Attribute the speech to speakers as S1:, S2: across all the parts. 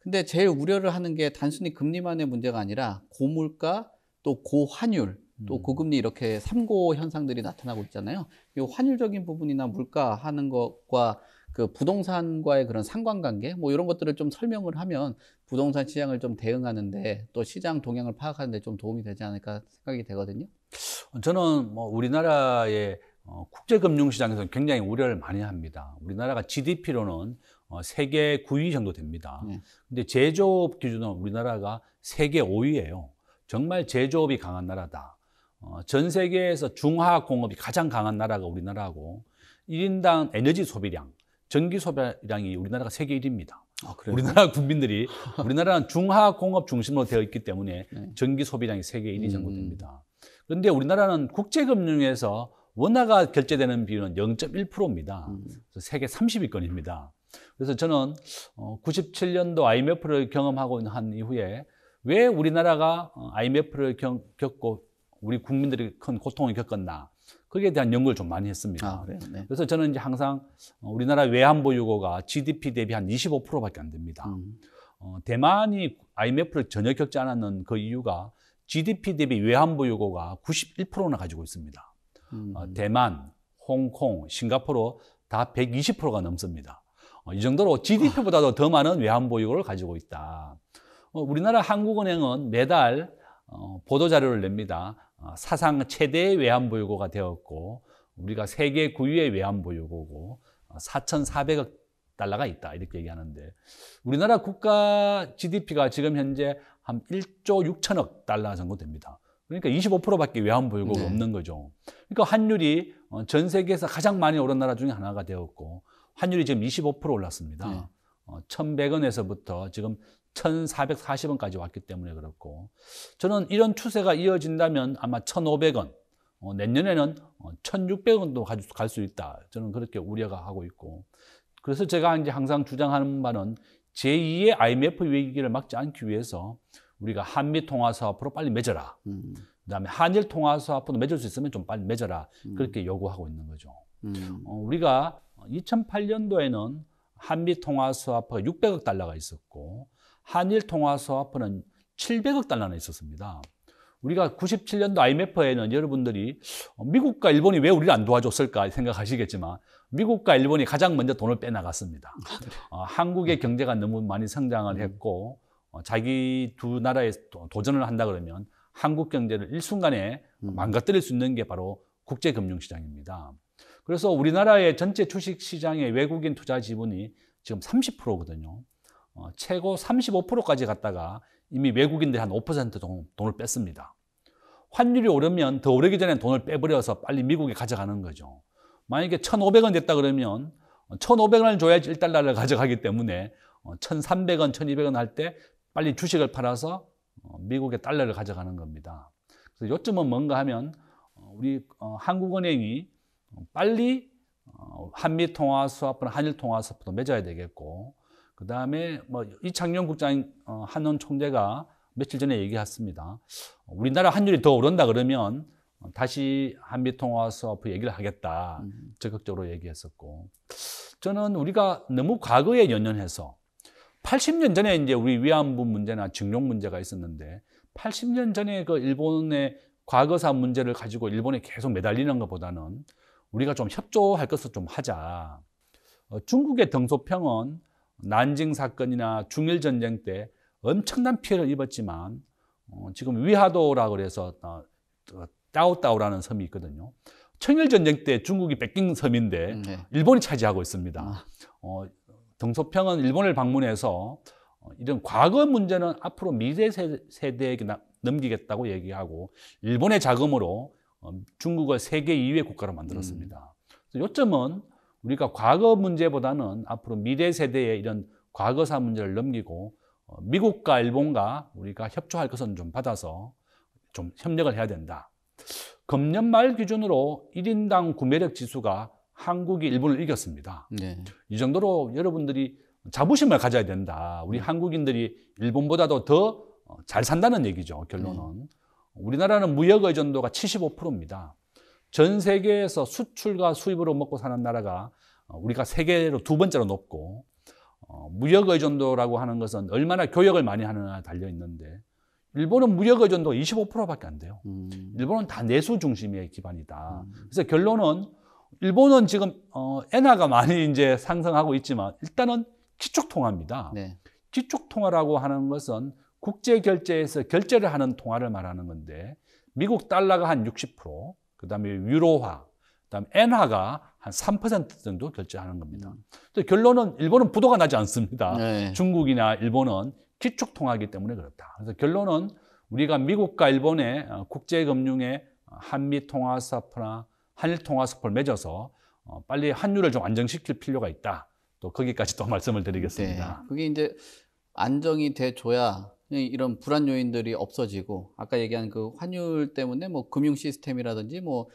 S1: 근데 제일 우려를 하는 게 단순히 금리만의 문제가 아니라 고물가 또 고환율 또 고금리 이렇게 삼고 현상들이 나타나고 있잖아요. 이 환율적인 부분이나 물가 하는 것과 그 부동산과의 그런 상관관계 뭐 이런 것들을 좀 설명을 하면 부동산 시장을 좀 대응하는데 또 시장 동향을 파악하는 데 좀 도움이 되지 않을까 생각이 되거든요.
S2: 저는 뭐 우리나라의 국제금융시장에서 굉장히 우려를 많이 합니다. 우리나라가 GDP로는 세계 9위 정도 됩니다.
S1: 네.
S2: 근데 제조업 기준으로 우리나라가 세계 5위예요. 정말 제조업이 강한 나라다. 전 세계에서 중화공업이 가장 강한 나라가 우리나라고 1인당 에너지 소비량, 전기 소비량이 우리나라가 세계 1위입니다.
S1: 아, 그래요?
S2: 우리나라 국민들이 우리나라는 중화공업 중심으로 되어 있기 때문에
S1: 네.
S2: 전기 소비량이 세계 1위 정도 됩니다. 그런데 우리나라는 국제금융에서 원화가 결제되는 비율은 0.1%입니다. 세계 30위권입니다. 그래서 저는 97년도 IMF를 경험하고 한 이후에 왜 우리나라가 IMF를 겪고 우리 국민들이 큰 고통을 겪었나 거기에 대한 연구를 좀 많이 했습니다.
S1: 아, 그래요? 네.
S2: 그래서 저는 이제 항상 우리나라 외환보유고가 GDP 대비 한 25%밖에 안 됩니다. 대만이 IMF를 전혀 겪지 않았는 그 이유가 GDP 대비 외환보유고가 91%나 가지고 있습니다. 대만, 홍콩, 싱가포르 다 120%가 넘습니다. 이 정도로 GDP보다도 더 많은 외환보유고를 가지고 있다. 우리나라 한국은행은 매달 보도자료를 냅니다. 사상 최대의 외환보유고가 되었고 우리가 세계 9위의 외환보유고고 4,400억 달러가 있다 이렇게 얘기하는데 우리나라 국가 GDP가 지금 현재 한 1조 6천억 달러 정도 됩니다. 그러니까 25%밖에 외환보유고가 없는 거죠. 그러니까 환율이 전 세계에서 가장 많이 오른 나라 중에 하나가 되었고 환율이 지금 25% 올랐습니다. 1,100원에서부터 지금 1,440원까지 왔기 때문에 그렇고 저는 이런 추세가 이어진다면 아마 1,500원, 내년에는 1,600원도 갈 수 있다. 저는 그렇게 우려가 하고 있고 그래서 제가 이제 항상 주장하는 바는 제2의 IMF 위기를 막지 않기 위해서 우리가 한미 통화 사업으로 빨리 맺어라. 그다음에 한일 통화 사업으로 맺을 수 있으면 좀 빨리 맺어라. 그렇게 요구하고 있는 거죠. 우리가 2008년도에는 한미 통화 스와프가 600억 달러가 있었고 한일 통화 스와프는 700억 달러나 있었습니다. 우리가 97년도 IMF에는 여러분들이 미국과 일본이 왜 우리를 안 도와줬을까 생각하시겠지만 미국과 일본이 가장 먼저 돈을 빼나갔습니다. 한국의 경제가 너무 많이 성장을 했고 자기 두 나라에 도전을 한다 그러면 한국 경제를 일순간에 망가뜨릴 수 있는 게 바로 국제금융시장입니다. 그래서 우리나라의 전체 주식시장의 외국인 투자 지분이 지금 30%거든요. 최고 35%까지 갔다가 이미 외국인들이 한 5% 돈을 뺐습니다. 환율이 오르면 더 오르기 전에 돈을 빼버려서 빨리 미국에 가져가는 거죠. 만약에 1,500원 됐다 그러면 1,500원을 줘야지 1달러를 가져가기 때문에 1,300원, 1,200원 할 때 빨리 주식을 팔아서 미국의 달러를 가져가는 겁니다. 그래서 요점은 뭔가 하면 우리 한국은행이 빨리 한미 통화 스와프나 한일 통화 스와프도 맺어야 되겠고 그 다음에 뭐 이창용 국장 한원 총재가 며칠 전에 얘기했습니다. 우리나라 환율이 더 오른다 그러면 다시 한미 통화 스와프 얘기를 하겠다 적극적으로 얘기했었고 저는 우리가 너무 과거에 연연해서 80년 전에 이제 우리 위안부 문제나 징용 문제가 있었는데 80년 전에 그 일본의 과거사 문제를 가지고 일본에 계속 매달리는 것보다는 우리가 좀 협조할 것을 좀 하자. 중국의 덩소평은 난징 사건이나 중일 전쟁 때 엄청난 피해를 입었지만 지금 위하도라고 그래서 따오따오라는 섬이 있거든요. 청일 전쟁 때 중국이 뺏긴 섬인데 일본이 차지하고 있습니다. 덩소평은 일본을 방문해서 이런 과거 문제는 앞으로 미래 세대에게 넘기겠다고 얘기하고 일본의 자금으로 중국을 세계 2위의 국가로 만들었습니다. 요점은 우리가 과거 문제보다는 앞으로 미래 세대에 이런 과거사 문제를 넘기고 미국과 일본과 우리가 협조할 것은 좀 받아서 좀 협력을 해야 된다. 금년 말 기준으로 1인당 구매력 지수가 한국이 일본을 이겼습니다.
S1: 네.
S2: 이 정도로 여러분들이 자부심을 가져야 된다. 우리 한국인들이 일본보다도 더 잘 산다는 얘기죠. 결론은. 우리나라는 무역 의존도가 75%입니다. 전 세계에서 수출과 수입으로 먹고 사는 나라가 우리가 세계로 두 번째로 높고 무역 의존도라고 하는 것은 얼마나 교역을 많이 하느냐에 달려 있는데 일본은 무역 의존도 25%밖에 안 돼요. 일본은 다 내수 중심의 기반이다. 그래서 결론은 일본은 지금 엔화가 많이 이제 상승하고 있지만 일단은 기축 통화입니다.
S1: 네.
S2: 기축 통화라고 하는 것은 국제 결제에서 결제를 하는 통화를 말하는 건데 미국 달러가 한 60%, 그다음에 유로화, 그다음에 엔화가 한 3% 정도 결제하는 겁니다. 결론은 일본은 부도가 나지 않습니다.
S1: 네.
S2: 중국이나 일본은 기축 통화이기 때문에 그렇다. 그래서 결론은 우리가 미국과 일본의 국제 금융의 한미 통화사포나 한일 통화사포를 맺어서 빨리 환율을 좀 안정시킬 필요가 있다. 또 거기까지 또 말씀을 드리겠습니다.
S1: 네. 그게 이제 안정이 돼 줘야 이런 불안 요인들이 없어지고 아까 얘기한 그 환율 때문에 뭐 금융 시스템이라든지 뭐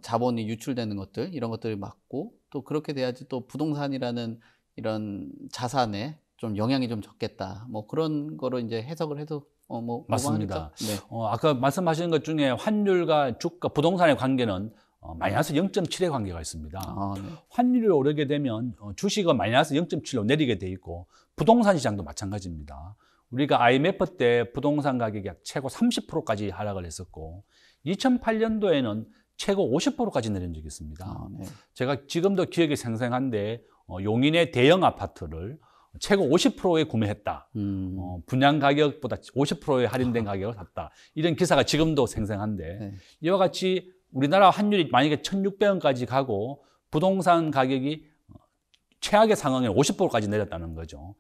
S1: 자본이 유출되는 것들 이런 것들을 막고 또 그렇게 돼야지 또 부동산이라는 이런 자산에 좀 영향이 좀 적겠다. 뭐 그런 거로 이제 해석을 해도 뭐
S2: 맞습니다.
S1: 네.
S2: 아까 말씀하신 것 중에 환율과 주가 부동산의 관계는 마이너스 0.7의 관계가 있습니다.
S1: 네.
S2: 환율이 오르게 되면 주식은 마이너스 0.7로 내리게 돼 있고 부동산 시장도 마찬가지입니다. 우리가 IMF 때 부동산 가격이 최고 30%까지 하락을 했었고 2008년도에는 최고 50%까지 내린 적이 있습니다.
S1: 네.
S2: 제가 지금도 기억이 생생한데 용인의 대형 아파트를 최고 50%에 구매했다. 분양 가격보다 50%의 할인된 가격을 샀다. 이런 기사가 지금도 생생한데
S1: 네.
S2: 이와 같이 우리나라 환율이 만약에 1,600원까지 가고 부동산 가격이 최악의 상황에 50%까지 내렸다는 거죠.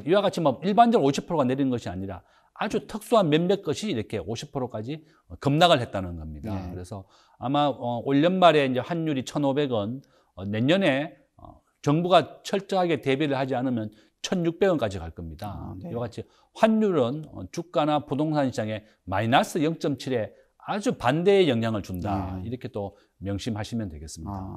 S2: 이와 같이 뭐 일반적으로 50%가 내린 것이 아니라 아주 특수한 몇몇 것이 이렇게 50%까지 급락을 했다는 겁니다.
S1: 네.
S2: 그래서 아마 올 연말에 이제 환율이 1,500원, 내년에 정부가 철저하게 대비를 하지 않으면 1,600원까지 갈 겁니다.
S1: 네.
S2: 이와 같이 환율은 주가나 부동산 시장에 마이너스 0.7에 아주 반대의 영향을 준다. 이렇게 또 명심하시면 되겠습니다.